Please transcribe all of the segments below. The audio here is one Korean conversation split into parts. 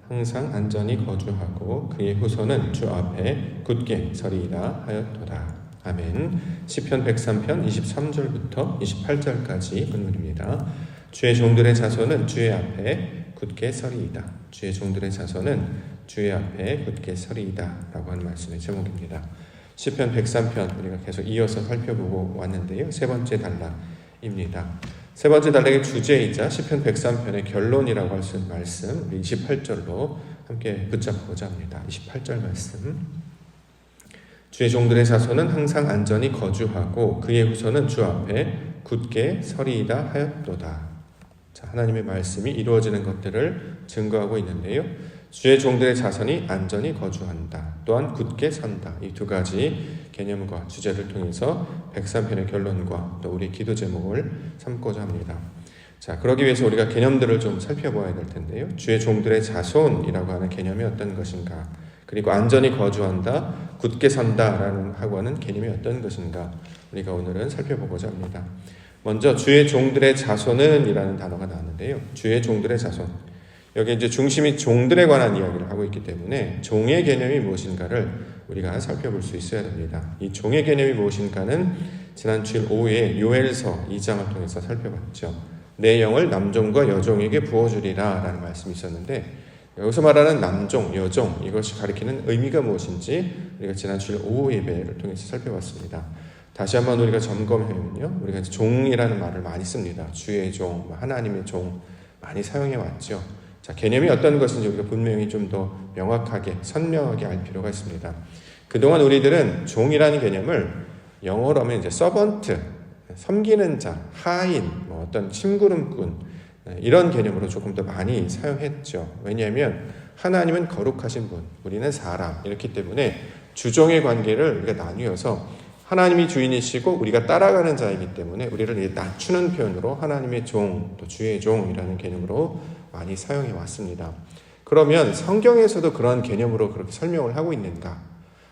항상 안전히 거주하고 그의 후손은 주 앞에 굳게 서리이다 하였도다. 아멘. 시편 103편 23절부터 28절까지 본문입니다. 주의 종들의 자손은 주의 앞에 굳게 서리이다. 주의 종들의 자손은 주의 앞에 굳게 서리이다 라고 하는 말씀의 제목입니다. 시편 103편 우리가 계속 이어서 살펴보고 왔는데요. 세 번째 단락입니다. 세 번째 단락의 주제이자 시편 103편의 결론이라고 할 수 있는 말씀, 우리 28절로 함께 붙잡고자 합니다. 28절 말씀. 주의 종들의 자손은 항상 안전히 거주하고 그의 후손은 주 앞에 굳게 서리이다 하였도다. 자, 하나님의 말씀이 이루어지는 것들을 증거하고 있는데요. 주의 종들의 자손이 안전히 거주한다. 또한 굳게 산다. 이 두 가지 개념과 주제를 통해서 103편의 결론과 또 우리 기도 제목을 삼고자 합니다. 자, 그러기 위해서 우리가 개념들을 좀 살펴봐야 될 텐데요. 주의 종들의 자손이라고 하는 개념이 어떤 것인가? 그리고 안전히 거주한다, 굳게 산다라는 하고 하는 개념이 어떤 것인가? 우리가 오늘은 살펴보고자 합니다. 먼저 주의 종들의 자손은 이라는 단어가 나왔는데요. 주의 종들의 자손. 여기 이제 중심이 종들에 관한 이야기를 하고 있기 때문에 종의 개념이 무엇인가를 우리가 살펴볼 수 있어야 됩니다. 이 종의 개념이 무엇인가는 지난 주일 오후에 요엘서 2장을 통해서 살펴봤죠. 내 영을 남종과 여종에게 부어주리라 라는 말씀이 있었는데 여기서 말하는 남종, 여종 이것이 가리키는 의미가 무엇인지 우리가 지난 주일 오후 예배를 통해서 살펴봤습니다. 다시 한번 우리가 점검해보면요. 우리가 종이라는 말을 많이 씁니다. 주의 종, 하나님의 종 많이 사용해 왔죠. 자, 개념이 어떤 것인지 우리가 분명히 좀 더 명확하게 선명하게 알 필요가 있습니다. 그동안 우리들은 종이라는 개념을 영어로 하면 이제 서번트, 섬기는 자, 하인, 어떤 심부름꾼 이런 개념으로 조금 더 많이 사용했죠. 왜냐하면 하나님은 거룩하신 분, 우리는 사람 이렇기 때문에 주종의 관계를 우리가 나뉘어서 하나님이 주인이시고 우리가 따라가는 자이기 때문에 우리를 낮추는 표현으로 하나님의 종, 또 주의 종이라는 개념으로 많이 사용해 왔습니다. 그러면 성경에서도 그런 개념으로 그렇게 설명을 하고 있는가?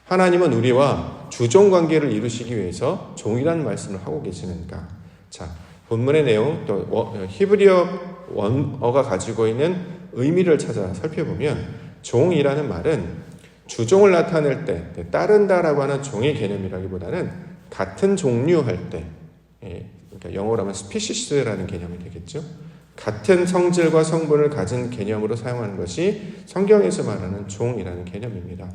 하나님은 우리와 주종 관계를 이루시기 위해서 종이라는 말씀을 하고 계시는가? 자, 본문의 내용, 또 히브리어 원어가 가지고 있는 의미를 찾아 살펴보면 종이라는 말은 주종을 나타낼 때 따른다라고 하는 종의 개념이라기보다는 같은 종류할 때, 그러니까 영어로 하면 스피시스라는 개념이 되겠죠. 같은 성질과 성분을 가진 개념으로 사용하는 것이 성경에서 말하는 종이라는 개념입니다.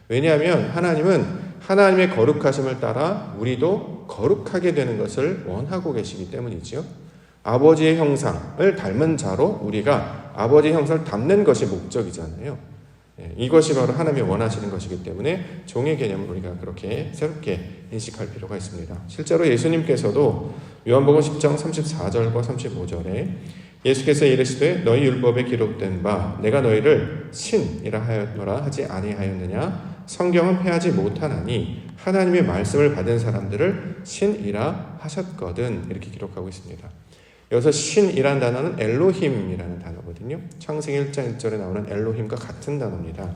왜냐하면 하나님은 하나님의 거룩하심을 따라 우리도 거룩하게 되는 것을 원하고 계시기 때문이죠. 아버지의 형상을 닮은 자로 우리가 아버지의 형상을 닮는 것이 목적이잖아요. 이것이 바로 하나님이 원하시는 것이기 때문에 종의 개념을 우리가 그렇게 새롭게 인식할 필요가 있습니다. 실제로 예수님께서도 요한복음 10장 34절과 35절에 예수께서 이르시되 너희 율법에 기록된 바 내가 너희를 신이라 하였노라 하지 아니하였느냐? 성경은 패하지 못하나니 하나님의 말씀을 받은 사람들을 신이라 하셨거든. 이렇게 기록하고 있습니다. 여기서 신이라는 단어는 엘로힘이라는 단어거든요. 창세기 1장 1절에 나오는 엘로힘과 같은 단어입니다.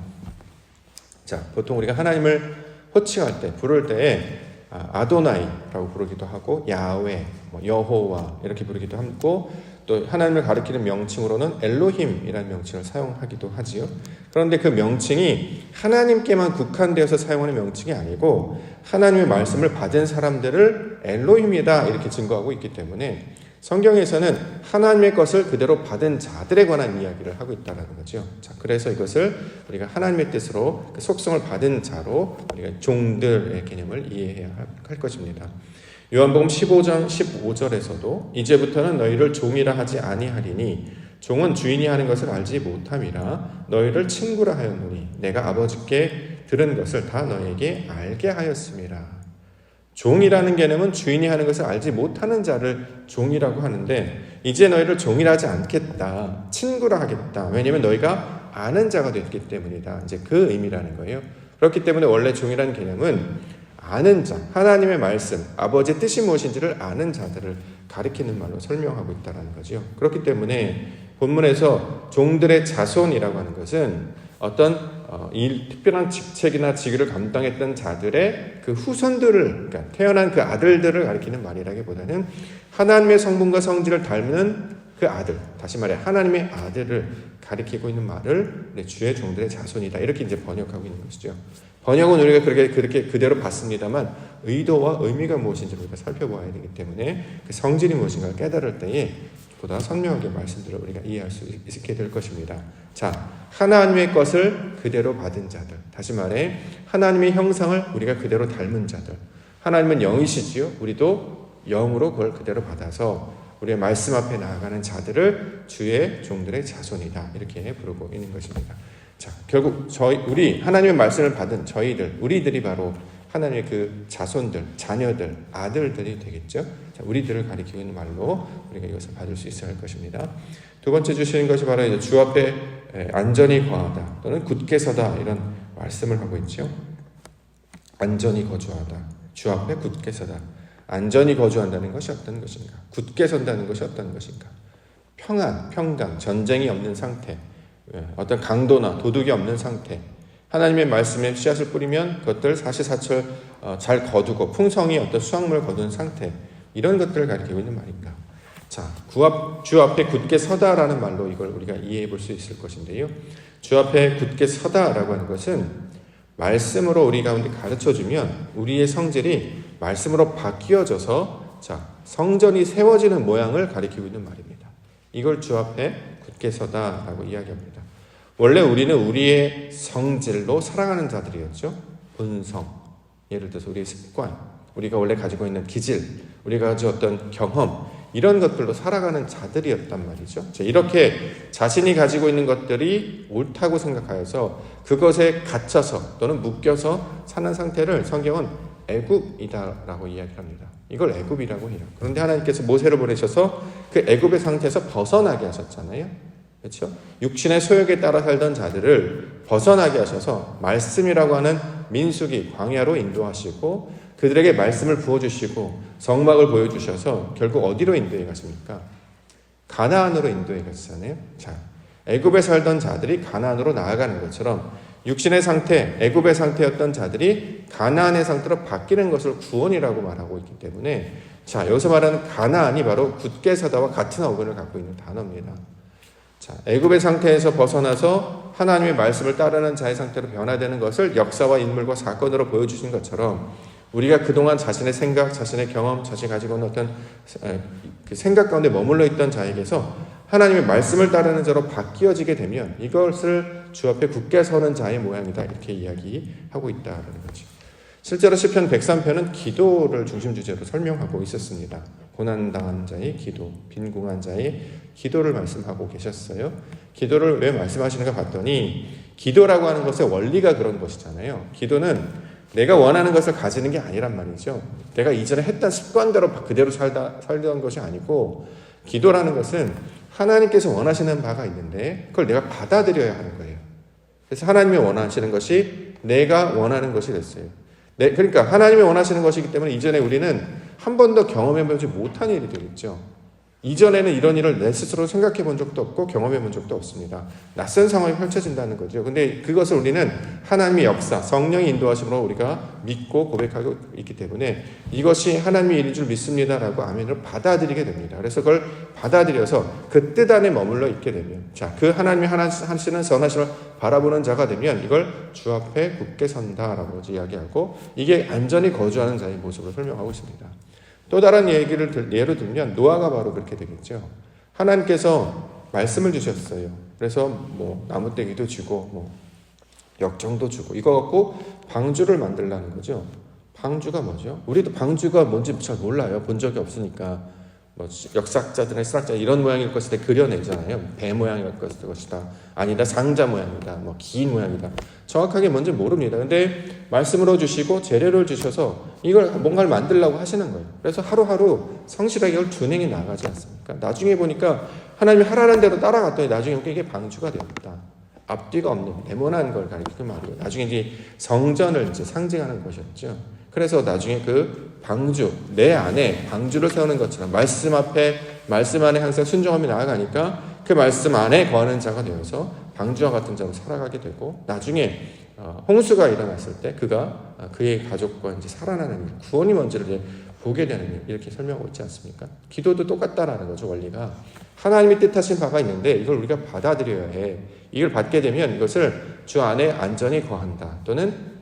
자, 보통 우리가 하나님을 호칭할 때, 부를 때에 아도나이라고 부르기도 하고 야훼, 여호와 이렇게 부르기도 하고 또 하나님을 가리키는 명칭으로는 엘로힘이라는 명칭을 사용하기도 하지요. 그런데 그 명칭이 하나님께만 국한되어서 사용하는 명칭이 아니고 하나님의 말씀을 받은 사람들을 엘로힘이다 이렇게 증거하고 있기 때문에 성경에서는 하나님의 것을 그대로 받은 자들에 관한 이야기를 하고 있다는 거죠. 자, 그래서 이것을 우리가 하나님의 뜻으로 그 속성을 받은 자로 우리가 종들의 개념을 이해해야 할 것입니다. 요한복음 15장 15절에서도 이제부터는 너희를 종이라 하지 아니하리니 종은 주인이 하는 것을 알지 못함이라 너희를 친구라 하였노니 내가 아버지께 들은 것을 다 너희에게 알게 하였음이라. 종이라는 개념은 주인이 하는 것을 알지 못하는 자를 종이라고 하는데 이제 너희를 종이라 하지 않겠다. 친구라 하겠다. 왜냐하면 너희가 아는 자가 됐기 때문이다. 이제 그 의미라는 거예요. 그렇기 때문에 원래 종이라는 개념은 아는 자, 하나님의 말씀, 아버지의 뜻이 무엇인지를 아는 자들을 가리키는 말로 설명하고 있다는 거죠. 그렇기 때문에 본문에서 종들의 자손이라고 하는 것은 어떤 특별한 직책이나 직위를 감당했던 자들의 그 후손들을, 그러니까 태어난 그 아들들을 가리키는 말이라기보다는 하나님의 성분과 성질을 닮는 그 아들, 다시 말해 하나님의 아들을 가리키고 있는 말을 주의 종들의 자손이다. 이렇게 이제 번역하고 있는 것이죠. 번역은 우리가 그렇게 그대로 봤습니다만 의도와 의미가 무엇인지 우리가 살펴보아야 되기 때문에 그 성질이 무엇인가를 깨달을 때에 보다 선명하게 말씀들을 우리가 이해할 수 있게 될 것입니다. 자, 하나님의 것을 그대로 받은 자들, 다시 말해 하나님의 형상을 우리가 그대로 닮은 자들, 하나님은 영이시지요. 우리도 영으로 그걸 그대로 받아서 우리의 말씀 앞에 나아가는 자들을 주의 종들의 자손이다. 이렇게 부르고 있는 것입니다. 자, 결국 우리 하나님의 말씀을 받은 저희들, 우리들이 바로 하나님의 그 자손들, 자녀들, 아들들이 되겠죠. 자, 우리들을 가리키고 있는 말로 우리가 이것을 받을 수 있어야 할 것입니다. 두 번째 주시는 것이 바로 이제 주 앞에 안전히 거하다 또는 굳게 서다 이런 말씀을 하고 있죠. 안전히 거주하다. 주 앞에 굳게 서다. 안전히 거주한다는 것이 어떤 것인가? 굳게 선다는 것이 어떤 것인가? 평안, 평강, 전쟁이 없는 상태, 어떤 강도나 도둑이 없는 상태, 하나님의 말씀에 씨앗을 뿌리면 그것들 사시사철 잘 거두고 풍성히 어떤 수확물을 거두는 상태, 이런 것들을 가리키고 있는 말입니다. 자, 주 앞에 굳게 서다라는 말로 이걸 우리가 이해해 볼 수 있을 것인데요. 주 앞에 굳게 서다라고 하는 것은 말씀으로 우리 가운데 가르쳐주면 우리의 성질이 말씀으로 바뀌어져서 성전이 세워지는 모양을 가리키고 있는 말입니다. 이걸 주 앞에 굳게 서다라고 이야기합니다. 원래 우리는 우리의 성질로 살아가는 자들이었죠. 본성, 예를 들어서 우리의 습관, 우리가 원래 가지고 있는 기질, 우리가 가지고 어떤 경험, 이런 것들로 살아가는 자들이었단 말이죠. 이렇게 자신이 가지고 있는 것들이 옳다고 생각하여서 그것에 갇혀서 또는 묶여서 사는 상태를 성경은 애굽이다라고 이야기를 합니다. 이걸 애굽이라고 해요. 그런데 하나님께서 모세를 보내셔서 그 애굽의 상태에서 벗어나게 하셨잖아요. 그렇죠? 육신의 소욕에 따라 살던 자들을 벗어나게 하셔서 말씀이라고 하는 민수기 광야로 인도하시고 그들에게 말씀을 부어주시고 성막을 보여주셔서 결국 어디로 인도해 갔습니까? 가나안으로 인도해 갔잖아요. 자, 애굽에 살던 자들이 가나안으로 나아가는 것처럼 육신의 상태, 애굽의 상태였던 자들이 가나안의 상태로 바뀌는 것을 구원이라고 말하고 있기 때문에 자, 여기서 말하는 가나안이 바로 굳게 서다와 같은 어근을 갖고 있는 단어입니다. 자, 애굽의 상태에서 벗어나서 하나님의 말씀을 따르는 자의 상태로 변화되는 것을 역사와 인물과 사건으로 보여주신 것처럼 우리가 그동안 자신의 생각, 자신의 경험, 자신이 가지고 있는 어떤 그 생각 가운데 머물러 있던 자에게서 하나님의 말씀을 따르는 자로 바뀌어지게 되면 이것을 주 앞에 굳게 서는 자의 모양이다. 이렇게 이야기하고 있다는 거죠. 실제로 시편 103편은 기도를 중심 주제로 설명하고 있었습니다. 고난당한 자의 기도, 빈궁한 자의 기도를 말씀하고 계셨어요. 기도를 왜 말씀하시는가 봤더니 기도라고 하는 것의 원리가 그런 것이잖아요. 기도는 내가 원하는 것을 가지는 게 아니란 말이죠. 내가 이전에 했던 습관대로 그대로 살던 것이 아니고 기도라는 것은 하나님께서 원하시는 바가 있는데 그걸 내가 받아들여야 하는 거예요. 그래서 하나님이 원하시는 것이 내가 원하는 것이 됐어요. 그러니까 하나님이 원하시는 것이기 때문에 이전에 우리는 한 번도 경험해보지 못한 일이 되겠죠. 이전에는 이런 일을 내 스스로 생각해 본 적도 없고 경험해 본 적도 없습니다. 낯선 상황이 펼쳐진다는 거죠. 근데 그것을 우리는 하나님의 역사, 성령의 인도하심으로 우리가 믿고 고백하고 있기 때문에 이것이 하나님의 일인 줄 믿습니다라고 아멘을 받아들이게 됩니다. 그래서 그걸 받아들여서 그 뜻 안에 머물러 있게 되면 자, 그 하나님이 하시는 선하심을 바라보는 자가 되면 이걸 주 앞에 굳게 선다라고 이야기하고 이게 안전히 거주하는 자의 모습을 설명하고 있습니다. 또 다른 예로 들면 노아가 바로 그렇게 되겠죠. 하나님께서 말씀을 주셨어요. 그래서 나무떼기도 주고 역정도 주고 이거 갖고 방주를 만들라는 거죠. 방주가 뭐죠? 우리도 방주가 뭔지 잘 몰라요. 본 적이 없으니까. 역사학자들이나 신학자 이런 모양일 것이다 그려내잖아요. 배 모양일 것이다. 아니다. 상자 모양이다. 긴 모양이다. 정확하게 뭔지 모릅니다. 근데 말씀으로 주시고 재료를 주셔서 이걸 뭔가를 만들려고 하시는 거예요. 그래서 하루하루 성실하게 이걸 준행해 나가지 않습니까? 나중에 보니까 하나님이 하라는 대로 따라갔더니 나중에 이게 방주가 되었다. 앞뒤가 없는 네모난 걸 가리키는 말이에요. 나중에 이제 성전을 이제 상징하는 것이었죠. 그래서 나중에 그 방주, 내 안에 방주를 세우는 것처럼 말씀 안에 항상 순종하며 나아가니까 그 말씀 안에 거하는 자가 되어서 방주와 같은 자로 살아가게 되고 나중에 홍수가 일어났을 때 그가 그의 가족과 이제 살아나는 일, 구원이 뭔지를 이제 보게 되는 일, 이렇게 설명하고 있지 않습니까? 기도도 똑같다라는 거죠. 원리가 하나님이 뜻하신 바가 있는데 이걸 우리가 받아들여야 해. 이걸 받게 되면 이것을 주 안에 안전히 거한다 또는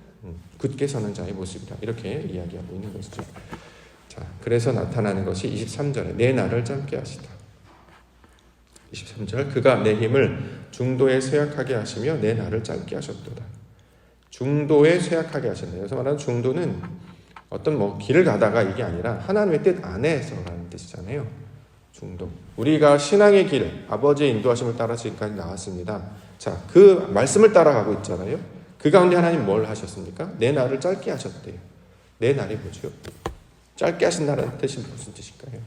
굳게 서는 자의 모습이다, 이렇게 이야기하고 있는 것이죠. 자, 그래서 나타나는 것이 23절에 내 날을 짧게 하시다. 23절 그가 내 힘을 중도에 쇠약하게 하시며 내 날을 짧게 하셨도다. 중도에 쇠약하게 하신다. 여기서 말하는 중도는 어떤 길을 가다가 이게 아니라 하나님의 뜻 안에서라는 뜻이잖아요. 중도. 우리가 신앙의 길, 아버지의 인도하심을 따라 지금까지 나왔습니다. 자, 그 말씀을 따라가고 있잖아요. 그 가운데 하나님 뭘 하셨습니까? 내 날을 짧게 하셨대요. 내 날이 뭐죠? 짧게 하신다는 뜻이 무슨 뜻일까요?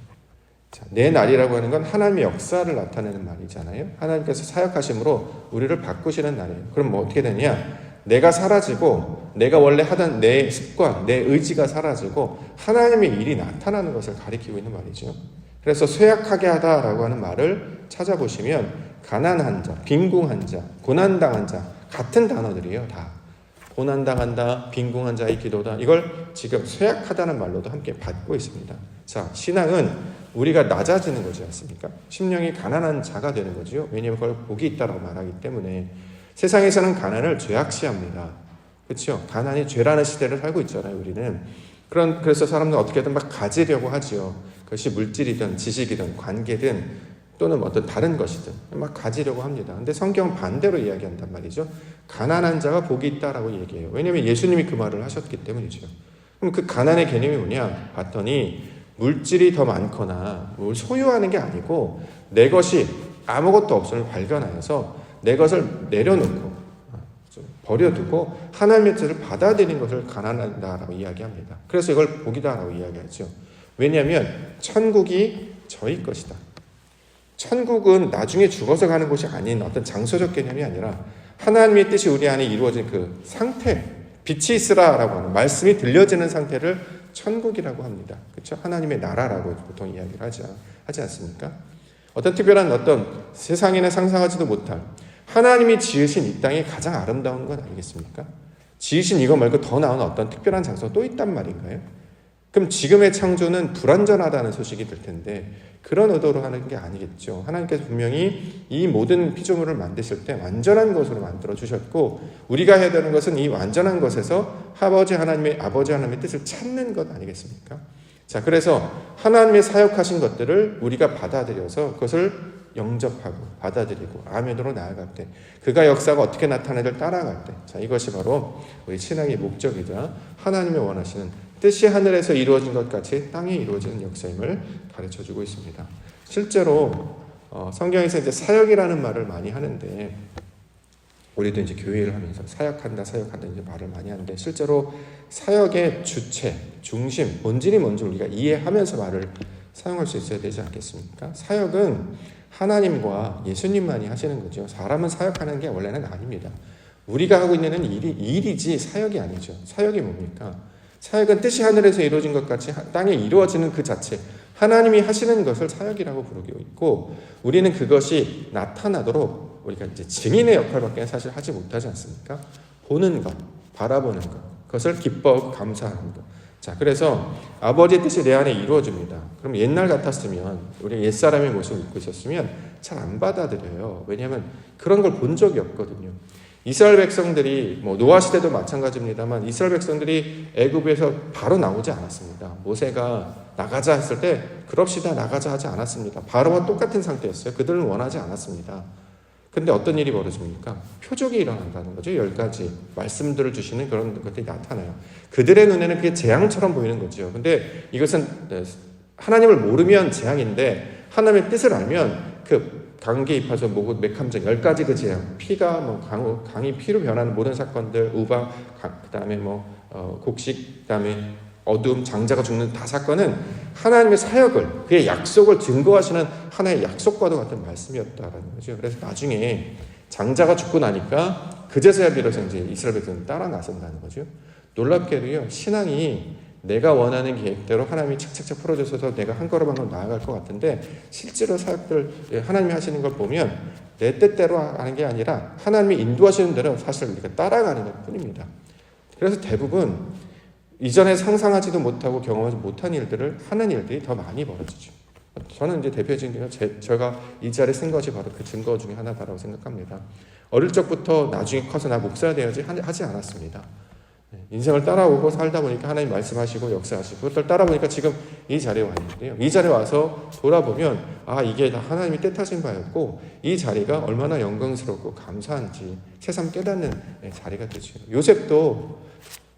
자, 내 날이라고 하는 건 하나님의 역사를 나타내는 말이잖아요. 하나님께서 사역하심으로 우리를 바꾸시는 날이에요. 그럼 어떻게 되냐? 내가 사라지고 내가 원래 하던 내 습관, 내 의지가 사라지고 하나님의 일이 나타나는 것을 가리키고 있는 말이죠. 그래서 쇠약하게 하다라고 하는 말을 찾아보시면 가난한 자, 빈궁한 자, 고난당한 자 같은 단어들이에요. 다 고난당한다, 빈궁한 자의 기도다. 이걸 지금 쇠약하다는 말로도 함께 받고 있습니다. 자, 신앙은 우리가 낮아지는 거지 않습니까? 심령이 가난한 자가 되는 거죠. 왜냐하면 그걸 복이 있다라고 말하기 때문에. 세상에서는 가난을 죄악시합니다. 그렇죠? 가난이 죄라는 시대를 살고 있잖아요, 우리는. 그래서 사람들은 어떻게든 막 가지려고 하지요. 그것이 물질이든 지식이든 관계든 또는 어떤 다른 것이든 막 가지려고 합니다. 근데 성경은 반대로 이야기한단 말이죠. 가난한 자가 복이 있다라고 얘기해요. 왜냐하면 예수님이 그 말을 하셨기 때문이죠. 그럼 그 가난의 개념이 뭐냐 봤더니 물질이 더 많거나 뭘 소유하는 게 아니고 내 것이 아무것도 없음을 발견하여서 내 것을 내려놓고 버려두고 하나님의 뜻을 받아들이는 것을 가난하다라고 이야기합니다. 그래서 이걸 복이다라고 이야기하죠. 왜냐하면 천국이 저희 것이다. 천국은 나중에 죽어서 가는 곳이 아닌 어떤 장소적 개념이 아니라 하나님의 뜻이 우리 안에 이루어진 그 상태, 빛이 있으라라고 하는 말씀이 들려지는 상태를 천국이라고 합니다. 그렇죠? 하나님의 나라라고 보통 이야기를 하지 않습니까? 어떤 특별한 어떤 세상에는 상상하지도 못할 하나님이 지으신 이 땅이 가장 아름다운 건 아니겠습니까? 지으신 이거 말고 더 나은 어떤 특별한 장소가 또 있단 말인가요? 그럼 지금의 창조는 불완전하다는 소식이 들 텐데 그런 의도로 하는 게 아니겠죠. 하나님께서 분명히 이 모든 피조물을 만드실 때 완전한 것으로 만들어 주셨고 우리가 해야 되는 것은 이 완전한 것에서 아버지 하나님의 뜻을 찾는 것 아니겠습니까? 자, 그래서 하나님의 사역하신 것들을 우리가 받아들여서 그것을 영접하고 받아들이고 아멘으로 나아갈 때 그가 역사가 어떻게 나타나를 따라갈 때 자, 이것이 바로 우리 신앙의 목적이자 하나님의 원하시는 뜻이 하늘에서 이루어진 것 같이 땅에 이루어지는 역사임을 가르쳐주고 있습니다. 실제로 성경에서 이제 사역이라는 말을 많이 하는데 우리도 이제 교회를 하면서 사역한다 이제 말을 많이 하는데 실제로 사역의 주체, 중심, 본질이 뭔지 우리가 이해하면서 말을 사용할 수 있어야 되지 않겠습니까? 사역은 하나님과 예수님만이 하시는 거죠. 사람은 사역하는 게 원래는 아닙니다. 우리가 하고 있는 일이지 사역이 아니죠. 사역이 뭡니까? 사역은 뜻이 하늘에서 이루어진 것 같이 땅에 이루어지는 그 자체, 하나님이 하시는 것을 사역이라고 부르고 있고 우리는 그것이 나타나도록 우리가 이제 증인의 역할밖에 사실 하지 못하지 않습니까? 보는 것, 바라보는 것, 그것을 기뻐하고 감사하는 것. 자, 그래서 아버지의 뜻이 내 안에 이루어집니다. 그럼 옛날 같았으면 우리 옛사람의 모습을 입고 있었으면 잘 안 받아들여요. 왜냐하면 그런 걸 본 적이 없거든요. 이스라엘 백성들이 노아 시대도 마찬가지입니다만 이스라엘 백성들이 애굽에서 바로 나오지 않았습니다. 모세가 나가자 했을 때 그럽시다 나가자 하지 않았습니다. 바로와 똑같은 상태였어요. 그들은 원하지 않았습니다. 근데 어떤 일이 벌어집니까? 표적이 일어난다는 거죠. 10가지 말씀들을 주시는 그런 것들이 나타나요. 그들의 눈에는 그게 재앙처럼 보이는 거죠. 근데 이것은 하나님을 모르면 재앙인데 하나님의 뜻을 알면 그 강계 입하서 모국 맥함정 10가지 그 재앙, 피가 강이 피로 변하는 모든 사건들, 우박, 그다음에 곡식, 그다음에 어둠, 장자가 죽는 다 사건은 하나님의 사역을 그의 약속을 증거하시는 하나의 약속과도 같은 말씀이었다라는 거죠. 그래서 나중에 장자가 죽고 나니까 그제서야 비로소 이제 이스라엘 백성이 따라 나선다는 거죠. 놀랍게도요, 신앙이 내가 원하는 계획대로 하나님이 착착착 풀어줘서 내가 한 걸음 한 걸음 나아갈 것 같은데 실제로 사역들 하나님이 하시는 걸 보면 내 뜻대로 하는 게 아니라 하나님이 인도하시는 대로 사실 우리가 따라가는 것 뿐입니다. 그래서 대부분 이전에 상상하지도 못하고 경험하지 못한 일들을 하는 일들이 더 많이 벌어지죠. 저는 이제 대표적인 게 제가 이 자리에 쓴 것이 바로 그 증거 중에 하나다라고 생각합니다. 어릴 적부터 나중에 커서 나 목사가 돼야지 하지 않았습니다. 인생을 따라오고 살다 보니까 하나님 말씀하시고 역사하시고 그걸 따라보니까 지금 이 자리에 와 있는데요. 이 자리에 와서 돌아보면 이게 다 하나님이 뜻하신 바였고 이 자리가 얼마나 영광스럽고 감사한지 새삼 깨닫는 자리가 되죠. 요셉도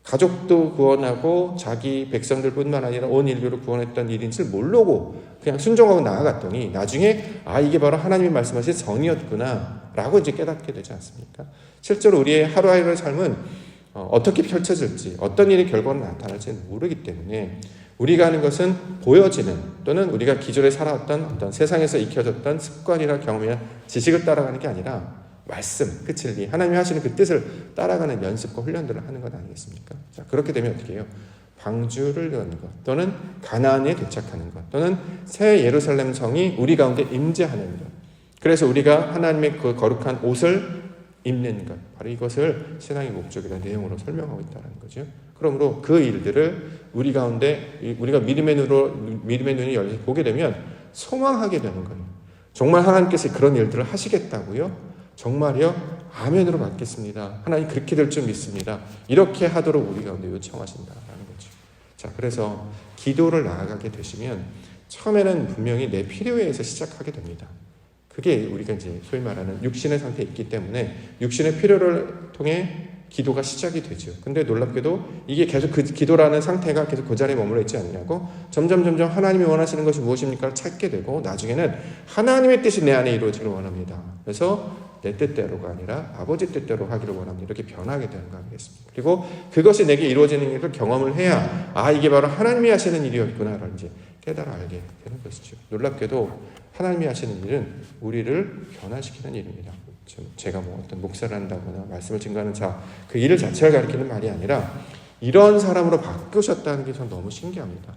가족도 구원하고 자기 백성들뿐만 아니라 온 인류를 구원했던 일인 줄 모르고 그냥 순종하고 나아갔더니 나중에 이게 바로 하나님이 말씀하신 정의였구나 라고 이제 깨닫게 되지 않습니까? 실제로 우리의 하루하루의 삶은 어떻게 펼쳐질지 어떤 일이 결과로 나타날지는 모르기 때문에 우리가 하는 것은 보여지는 또는 우리가 기존에 살아왔던 어떤 세상에서 익혀졌던 습관이나 경험이나 지식을 따라가는 게 아니라 말씀, 그 진리, 하나님이 하시는 그 뜻을 따라가는 연습과 훈련들을 하는 것 아니겠습니까? 자, 그렇게 되면 어떻게 해요? 방주를 여는 것 또는 가나안에 도착하는 것 또는 새 예루살렘 성이 우리 가운데 임재하는 것. 그래서 우리가 하나님의 그 거룩한 옷을 입는 것, 바로 이것을 신앙의 목적이라는 내용으로 설명하고 있다는 거죠. 그러므로 그 일들을 우리 가운데 우리가 믿음의 눈이 열려서 보게 되면 소망하게 되는 거예요. 정말 하나님께서 그런 일들을 하시겠다고요? 정말요? 아멘으로 받겠습니다. 하나님 그렇게 될 줄 믿습니다. 이렇게 하도록 우리 가운데 요청하신다는 거죠. 자, 그래서 기도를 나아가게 되시면 처음에는 분명히 내 필요에 의해서 시작하게 됩니다. 그게 우리가 이제 소위 말하는 육신의 상태에 있기 때문에 육신의 필요를 통해 기도가 시작이 되죠. 근데 놀랍게도 이게 계속 그 기도라는 상태가 계속 그 자리에 머물러 있지 않냐고 점점 하나님이 원하시는 것이 무엇입니까? 찾게 되고 나중에는 하나님의 뜻이 내 안에 이루어지기를 원합니다. 그래서 내 뜻대로가 아니라 아버지 뜻대로 하기를 원합니다. 이렇게 변하게 되는 거 아니겠습니까? 그리고 그것이 내게 이루어지는 일을 경험을 해야 이게 바로 하나님이 하시는 일이었구나라는 이제 깨달아 알게 되는 것이죠. 놀랍게도 하나님이 하시는 일은 우리를 변화시키는 일입니다. 제가 어떤 목사를 한다거나 말씀을 증거하는 그 일을 자체를 가리키는 말이 아니라 이런 사람으로 바꾸셨다는 게 전 너무 신기합니다.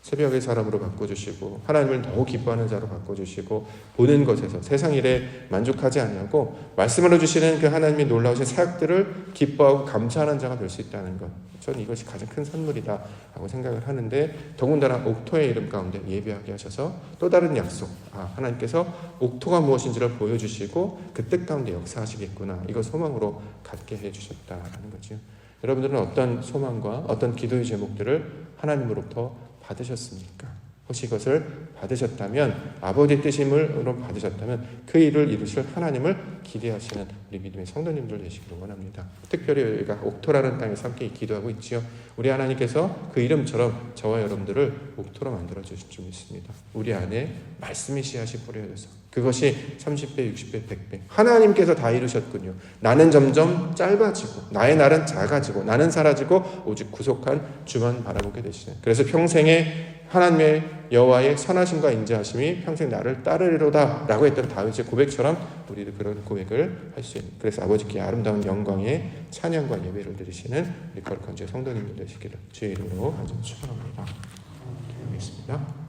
새벽의 사람으로 바꿔주시고 하나님을 너무 기뻐하는 자로 바꿔주시고 보는 것에서 세상 일에 만족하지 아니하고 말씀을 해주시는 그 하나님의 놀라우신 사역들을 기뻐하고 감사하는 자가 될 수 있다는 것, 저는 이것이 가장 큰 선물이다 라고 생각을 하는데 더군다나 옥토의 이름 가운데 예배하게 하셔서 또 다른 약속, 하나님께서 옥토가 무엇인지를 보여주시고 그 뜻 가운데 역사하시겠구나, 이거 소망으로 갖게 해주셨다라는 거죠. 여러분들은 어떤 소망과 어떤 기도의 제목들을 하나님으로부터 받으셨습니까? 혹시 이것을 받으셨다면 아버지 뜻임으로 받으셨다면 그 일을 이루실 하나님을 기대하시는 우리 믿음의 성도님들 되시기를 원합니다. 특별히 우리가 옥토라는 땅에서 함께 기도하고 있지요. 우리 하나님께서 그 이름처럼 저와 여러분들을 옥토로 만들어 주실 줄 믿습니다. 우리 안에 말씀의 씨앗이 뿌려져서 그것이 30배, 60배, 100배 하나님께서 다 이루셨군요. 나는 점점 짧아지고 나의 날은 작아지고 나는 사라지고 오직 구속한 주만 바라보게 되시는, 그래서 평생에 하나님의 여호와의 선하심과 인자하심이 평생 나를 따르리로다 라고 했던 다윗의 고백처럼 우리도 그런 고백을 할 수 있는, 그래서 아버지께 아름다운 영광의 찬양과 예배를 드리시는 우리 거룩한 주의 성도님들 되시기를 주의 이름으로 아주 축원합니다. 기도하겠습니다.